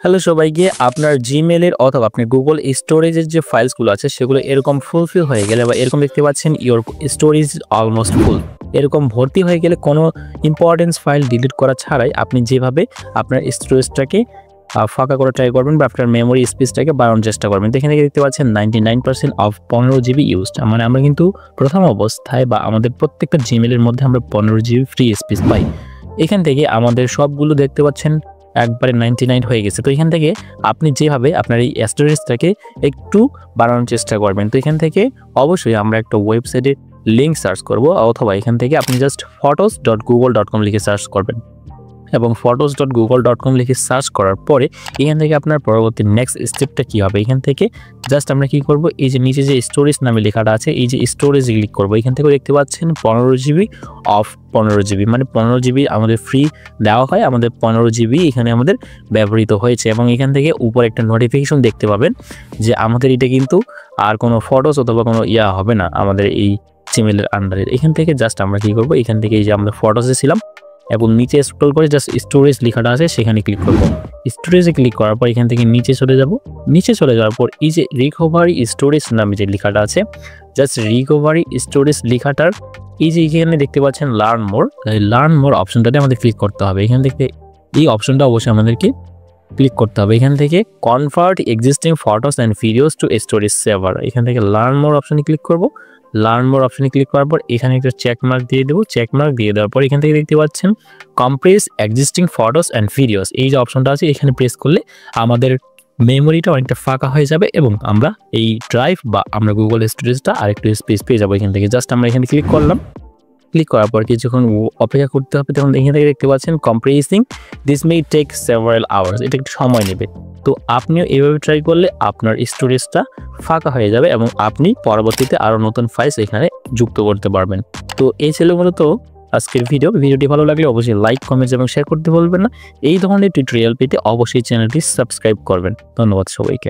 Hello সবাইকে, আপনার জিমেলের অথবা আপনার গুগল স্টোরেজের যে ফাইলসগুলো আছে সেগুলো এরকম ফুলফিল হয়ে গেলে বা এরকম দেখতে পাচ্ছেন ইওর স্টোরেজ অলমোস্ট ফুল, এরকম ভর্তি হয়ে গেলে কোনো ইম্পর্টেন্স ফাইল ডিলিট করা ছাড়াই আপনি যেভাবে আপনার স্টোরেজটাকে ফাঁকা করে ট্রাই করবেন বা আপনার মেমোরি স্পেসটাকে বাড়ানোর চেষ্টা করবেন। এখানে দেখতে পাচ্ছেন 99% অফ 15 জিবি ইউজড, মানে আমরা কিন্তু প্রথম অবস্থায় বা আমাদের প্রত্যেকটা জিমেলের মধ্যে আমরা 15 জিবি ফ্রি স্পেস পাই। এখান থেকে আমাদের সবগুলো দেখতে পাচ্ছেন একবারে 99 হয়ে গেছে। তো এখান থেকে আপনি যেভাবে আপনার এই স্টোরেজটাকে একটু বাড়ানোর চেষ্টা করবেন। তো এখান থেকে অবশ্যই আমরা একটা ওয়েবসাইটে লিঙ্ক সার্চ করব, অথবা এখান থেকে আপনি জাস্ট photos.google.com লিখে সার্চ করবেন এবং photos.google.com লিখে সার্চ করার পরে এখান থেকে আপনার পরবর্তী নেক্সট স্টেপটা কী হবে, এখান থেকে জাস্ট আমরা কি করব, এই যে নিচে যে স্টোরেজ নামে লেখাটা আছে এই যে স্টোরেজে ক্লিক করব। এখান থেকে দেখতে পাচ্ছেন 15 জিবি অফ 15 জিবি, মানে 15 জিবি আমাদের ফ্রি দেওয়া হয়, আমাদের 15 জিবি এখানে আমাদের ব্যবহৃত হয়েছে। এবং এখান থেকে উপরে একটা নোটিফিকেশন দেখতে পাবেন যে আমাদের এটা কিন্তু আর কোনো ফটোস অথবা কোনো হবে না আমাদের এই জিমেলের আন্ডারে। এখান থেকে জাস্ট আমরা কি করব, এখান থেকে এই যে আমরা ফটোসে ছিলাম এবং নিচে স্ক্রল করে জাস্ট স্টোরেজ লেখাটা আছে সেখানে ক্লিক করব। স্টোরেজে ক্লিক করার পর এখান থেকে নিচে চলে যাব। নিচে চলে যাওয়ার পর এই যে রিকভারি স্টোরেজ নামে যে লেখাটা আছে, জাস্ট রিকভারি স্টোরেজ লেখাটার এই যে এখানে দেখতে পাচ্ছেন লার্ন মোর অপশনটাতে আমাদের ক্লিক করতে হবে। এখান থেকে এই অপশনটা অবশ্যই আমাদেরকে ক্লিক করতে হবে। এখান থেকে convert existing photos and videos to storage saver, এখান থেকে লার্ন মোর অপশনে ক্লিক করব। লার্ন মোর অপশনে ক্লিক করার পর এখানে একটা চেকমার্ক দিয়ে দেবো। চেকমার্ক দিয়ে দেওয়ার পর এখান থেকে দেখতে পাচ্ছেন compress existing photos and videos, এই যে অপশনটা আছে এখানে প্রেস করলে আমাদের মেমোরিটা অনেকটা ফাঁকা হয়ে যাবে এবং আমরা এই ড্রাইভ বা আমরা গুগল স্টোরেজটা আরেকটু স্পেস পেয়ে যাবো। এখান থেকে জাস্ট আমরা এখানে ক্লিক করলাম। ক্লিক করার পর কিছুক্ষণ অপেক্ষা করতে হবে। তখন এখান থেকে দেখতে পাচ্ছেন compressing this may take several hours, এটা একটু সময় নেবে। তো আপনিও এইভাবে ট্রাই করলে আপনার স্টোরেজটা ফাঁকা হয়ে যাবে এবং আপনি পরবর্তীতে আরও নতুন ফাইলস এখানে যুক্ত করতে পারবেন। তো এই ছিল মূলত আজকের ভিডিওটি ভালো লাগলে অবশ্যই লাইক, কমেন্ট এবং শেয়ার করতে বলবেন না। এই ধরনের টিউটোরিয়াল পেতে অবশ্যই চ্যানেলটি সাবস্ক্রাইব করবেন। ধন্যবাদ সবাইকে।